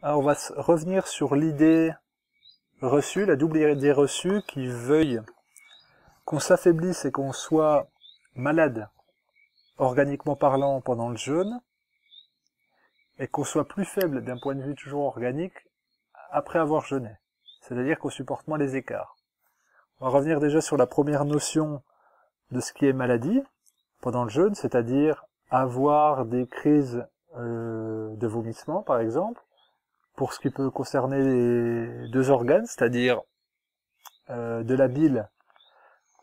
Alors on va revenir sur l'idée reçue, la double idée reçue qui veuille qu'on s'affaiblisse et qu'on soit malade, organiquement parlant, pendant le jeûne, et qu'on soit plus faible d'un point de vue toujours organique après avoir jeûné. C'est-à-dire qu'on supporte moins les écarts. On va revenir déjà sur la première notion de ce qui est maladie pendant le jeûne, c'est-à-dire avoir des crises de vomissement, par exemple, pour ce qui peut concerner les deux organes, c'est-à-dire de la bile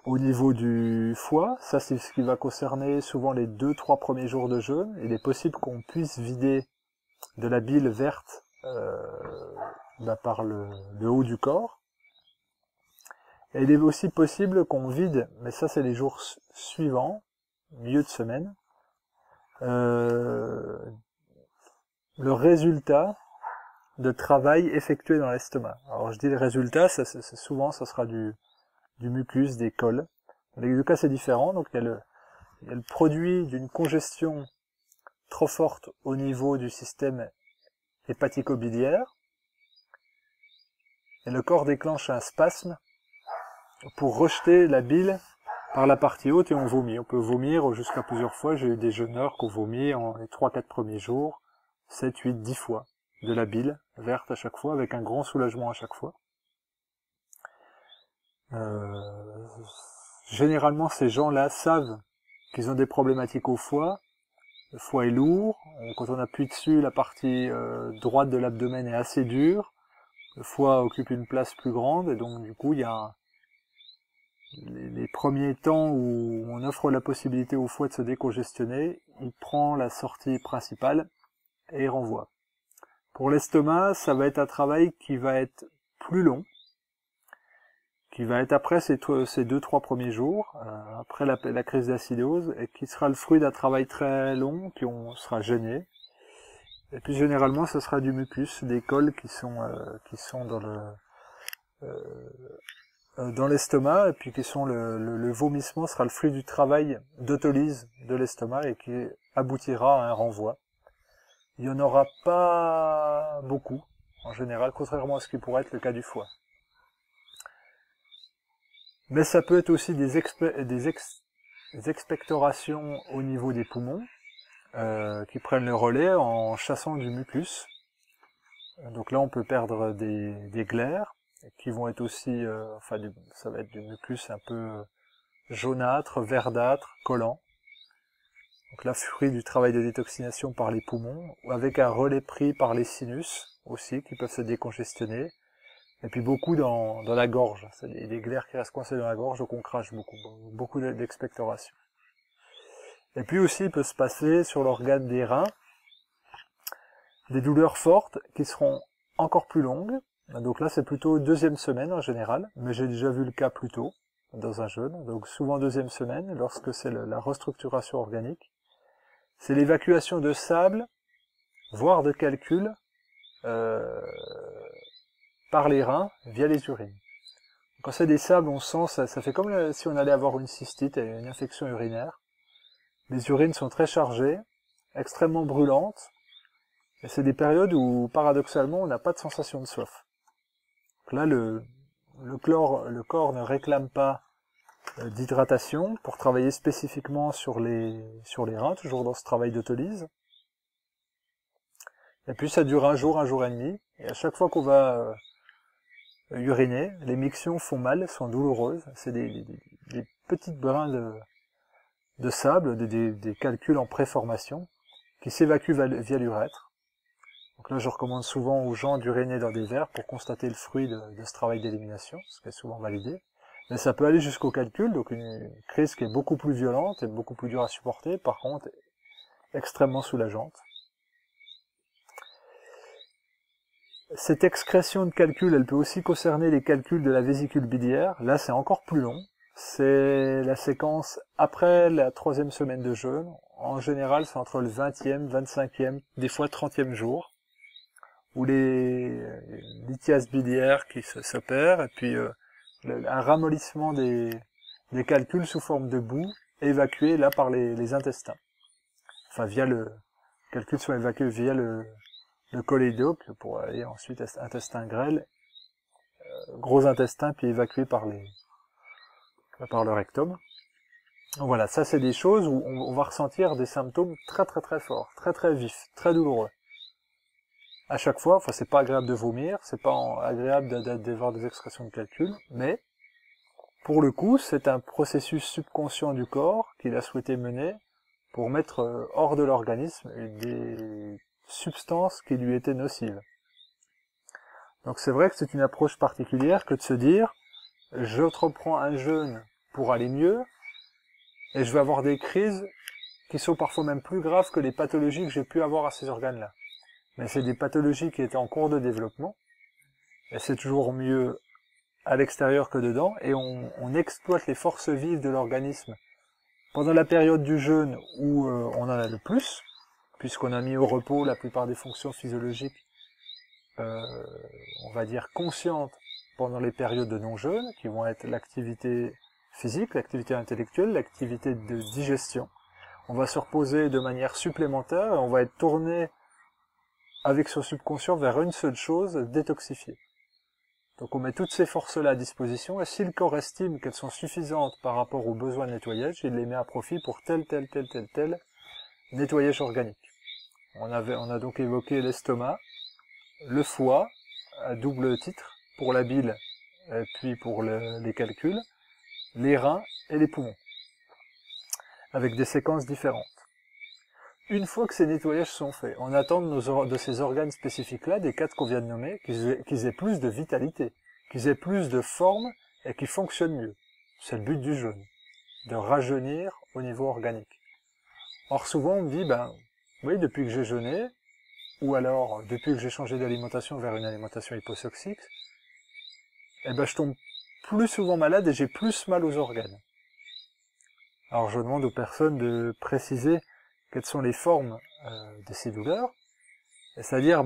au niveau du foie. Ça, c'est ce qui va concerner souvent les 2-3 premiers jours de jeûne. Il est possible qu'on puisse vider de la bile verte par le haut du corps. Et il est aussi possible qu'on vide, mais ça c'est les jours suivants, milieu de semaine, le résultat de travail effectué dans l'estomac. Alors je dis le résultat, souvent ça sera du mucus, des cols. Dans les deux cas c'est différent, donc il y a le produit d'une congestion trop forte au niveau du système hépatico-biliaire, et le corps déclenche un spasme pour rejeter la bile par la partie haute et on vomit. On peut vomir jusqu'à plusieurs fois. J'ai eu des jeûneurs qui ont vomi en les 3-4 premiers jours, 7, 8, 10 fois de la bile verte à chaque fois, avec un grand soulagement à chaque fois. Généralement, ces gens-là savent qu'ils ont des problématiques au foie. Le foie est lourd. Quand on appuie dessus, la partie droite de l'abdomen est assez dure. Le foie occupe une place plus grande et donc du coup, il y a les premiers temps où on offre la possibilité au foie de se décongestionner, il prend la sortie principale et il renvoie. Pour l'estomac, ça va être un travail qui va être plus long, qui va être après ces 2-3 premiers jours, après la crise d'acidose, et qui sera le fruit d'un travail très long, qui on sera gêné. Et puis généralement, ce sera du mucus, des cols qui sont dans l'estomac, et puis qui sont le vomissement sera le fruit du travail d'autolyse de l'estomac et qui aboutira à un renvoi. Il n'y en aura pas beaucoup, en général, contrairement à ce qui pourrait être le cas du foie. Mais ça peut être aussi des expectorations au niveau des poumons, qui prennent le relais en chassant du mucus. Donc là, on peut perdre des glaires, qui vont être aussi, ça va être du mucus un peu jaunâtre, verdâtre, collant. Donc là, fruit du travail de détoxination par les poumons, avec un relais pris par les sinus aussi, qui peuvent se décongestionner. Et puis beaucoup dans la gorge, c'est des glaires qui restent coincées dans la gorge, donc on crache beaucoup d'expectoration. Et puis aussi, il peut se passer sur l'organe des reins, des douleurs fortes qui seront encore plus longues. Donc là, c'est plutôt deuxième semaine en général, mais j'ai déjà vu le cas plus tôt, dans un jeûne. Donc souvent deuxième semaine, lorsque c'est la restructuration organique. C'est l'évacuation de sable, voire de calcul, par les reins, via les urines. Quand c'est des sables, on sent, ça fait comme si on allait avoir une cystite et une infection urinaire. Les urines sont très chargées, extrêmement brûlantes, et c'est des périodes où, paradoxalement, on n'a pas de sensation de soif. Donc là, le corps ne réclame pas d'hydratation pour travailler spécifiquement sur les reins, toujours dans ce travail d'autolyse. Et puis ça dure un jour et demi, et à chaque fois qu'on va uriner, les mictions font mal, sont douloureuses, c'est des petites brins de sable, des calculs en préformation, qui s'évacuent via l'urètre. Donc là, je recommande souvent aux gens d'uriner dans des verres pour constater le fruit de ce travail d'élimination, ce qui est souvent validé. Mais ça peut aller jusqu'au calcul, donc une crise qui est beaucoup plus violente et beaucoup plus dure à supporter, par contre, extrêmement soulageante. Cette excrétion de calcul, elle peut aussi concerner les calculs de la vésicule biliaire. Là, c'est encore plus long. C'est la séquence après la 3e semaine de jeûne. En général, c'est entre le 20e, 25e, des fois 30e jour, où les lithiases biliaires qui s'opèrent, et puis un ramollissement des calculs sous forme de boue, évacués là par les intestins. Enfin, les calculs sont évacués via le cholédoque, pour aller ensuite intestin grêle, gros intestin, puis évacué par le rectum. Donc voilà, ça c'est des choses où on va ressentir des symptômes très très très forts, très très vifs, très douloureux. À chaque fois, enfin c'est pas agréable de vomir, c'est pas agréable d'avoir des excrétions de calcul, mais pour le coup, c'est un processus subconscient du corps qu'il a souhaité mener pour mettre hors de l'organisme des substances qui lui étaient nocives. Donc c'est vrai que c'est une approche particulière que de se dire « je reprends un jeûne pour aller mieux » et je vais avoir des crises qui sont parfois même plus graves que les pathologies que j'ai pu avoir à ces organes-là. Mais c'est des pathologies qui étaient en cours de développement, et c'est toujours mieux à l'extérieur que dedans, et on exploite les forces vives de l'organisme pendant la période du jeûne où on en a le plus, puisqu'on a mis au repos la plupart des fonctions physiologiques, on va dire conscientes, pendant les périodes de non-jeûne, qui vont être l'activité physique, l'activité intellectuelle, l'activité de digestion. On va se reposer de manière supplémentaire, et on va être tourné avec son subconscient vers une seule chose, détoxifier. Donc on met toutes ces forces-là à disposition, et si le corps estime qu'elles sont suffisantes par rapport aux besoins de nettoyage, il les met à profit pour tel nettoyage organique. On a donc évoqué l'estomac, le foie, à double titre, pour la bile, et puis pour les calculs, les reins et les poumons, avec des séquences différentes. Une fois que ces nettoyages sont faits, on attend de ces organes spécifiques-là, des 4 qu'on vient de nommer, qu'ils aient plus de vitalité, qu'ils aient plus de forme et qu'ils fonctionnent mieux. C'est le but du jeûne, de rajeunir au niveau organique. Or souvent on me dit, oui, depuis que j'ai jeûné, ou alors depuis que j'ai changé d'alimentation vers une alimentation hypotoxique, je tombe plus souvent malade et j'ai plus mal aux organes. Alors je demande aux personnes de préciser quelles sont les formes de ces douleurs, c'est-à-dire,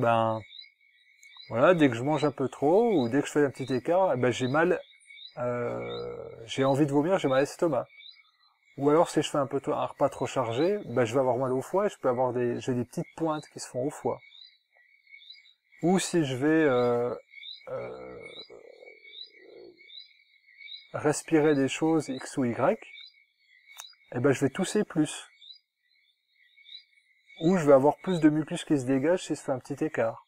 voilà, dès que je mange un peu trop, ou dès que je fais un petit écart, j'ai mal, j'ai envie de vomir, j'ai mal à l'estomac. Ou alors, si je fais un repas trop chargé, je vais avoir mal au foie, et j'ai des petites pointes qui se font au foie. Ou si je vais respirer des choses X ou Y, je vais tousser plus. Ou je vais avoir plus de mucus qui se dégage si je fais un petit écart.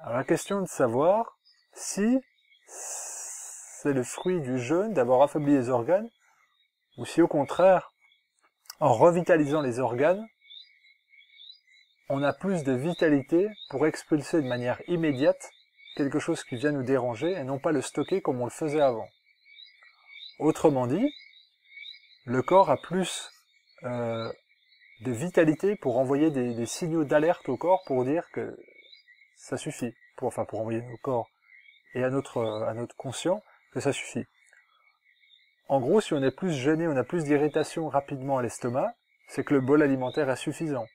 Alors la question est de savoir si c'est le fruit du jeûne d'avoir affaibli les organes, ou si au contraire, en revitalisant les organes, on a plus de vitalité pour expulser de manière immédiate quelque chose qui vient nous déranger et non pas le stocker comme on le faisait avant. Autrement dit, le corps a plus de vitalité pour envoyer des signaux d'alerte au corps pour dire que ça suffit, pour envoyer au corps et à notre conscient que ça suffit. En gros, si on est plus gêné, on a plus d'irritation rapidement à l'estomac, c'est que le bol alimentaire est suffisant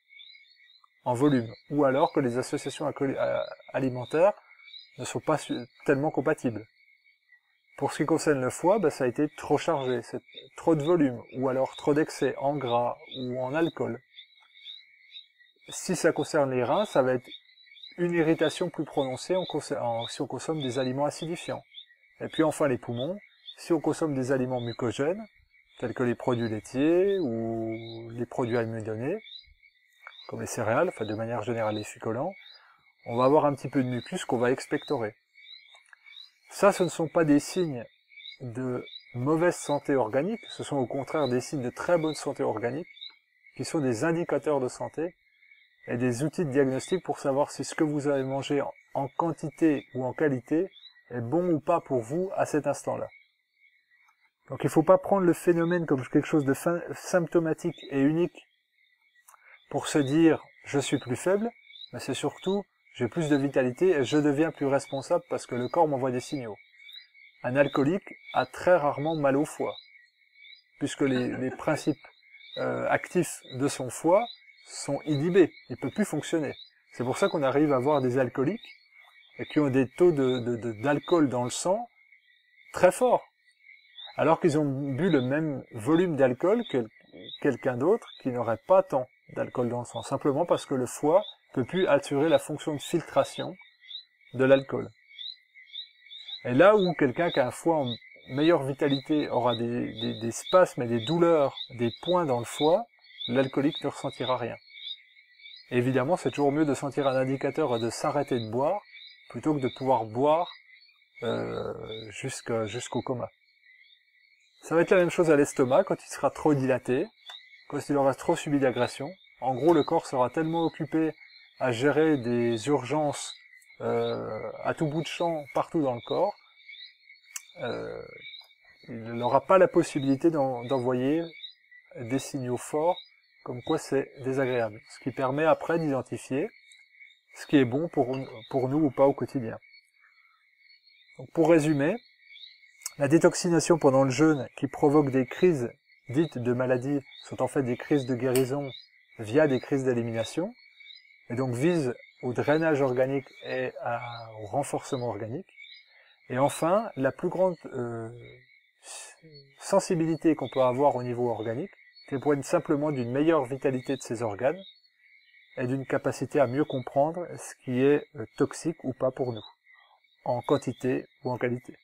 en volume, ou alors que les associations alimentaires ne sont pas tellement compatibles. Pour ce qui concerne le foie, ça a été trop chargé, c'est trop de volume, ou alors trop d'excès en gras ou en alcool. Si ça concerne les reins, ça va être une irritation plus prononcée si on consomme des aliments acidifiants. Et puis enfin les poumons, si on consomme des aliments mucogènes, tels que les produits laitiers ou les produits almidonés, comme les céréales, de manière générale les féculents, on va avoir un petit peu de mucus qu'on va expectorer. Ça, ce ne sont pas des signes de mauvaise santé organique, ce sont au contraire des signes de très bonne santé organique, qui sont des indicateurs de santé et des outils de diagnostic pour savoir si ce que vous avez mangé en quantité ou en qualité est bon ou pas pour vous à cet instant-là. Donc il ne faut pas prendre le phénomène comme quelque chose de symptomatique et unique pour se dire « je suis plus faible », mais c'est surtout « j'ai plus de vitalité et je deviens plus responsable parce que le corps m'envoie des signaux ». Un alcoolique a très rarement mal au foie, puisque les principes actifs de son foie sont inhibés, il ne peut plus fonctionner. C'est pour ça qu'on arrive à voir des alcooliques et qui ont des taux d'alcool dans le sang très forts, alors qu'ils ont bu le même volume d'alcool que quelqu'un d'autre qui n'aurait pas tant d'alcool dans le sang, simplement parce que le foie peut plus assurer la fonction de filtration de l'alcool. Et là où quelqu'un qui a un foie en meilleure vitalité aura des spasmes et des douleurs, des points dans le foie, l'alcoolique ne ressentira rien. Et évidemment, c'est toujours mieux de sentir un indicateur et de s'arrêter de boire, plutôt que de pouvoir boire jusqu'au coma. Ça va être la même chose à l'estomac, quand il sera trop dilaté, quand il aura trop subi d'agression. En gros, le corps sera tellement occupé à gérer des urgences à tout bout de champ, partout dans le corps, il n'aura pas la possibilité d'envoyer des signaux forts, comme quoi c'est désagréable. Ce qui permet après d'identifier ce qui est bon pour nous ou pas au quotidien. Donc pour résumer, la détoxination pendant le jeûne qui provoque des crises dites de maladie sont en fait des crises de guérison via des crises d'élimination, et donc vise au drainage organique et au renforcement organique. Et enfin, la plus grande sensibilité qu'on peut avoir au niveau organique témoigne simplement d'une meilleure vitalité de ces organes et d'une capacité à mieux comprendre ce qui est toxique ou pas pour nous, en quantité ou en qualité.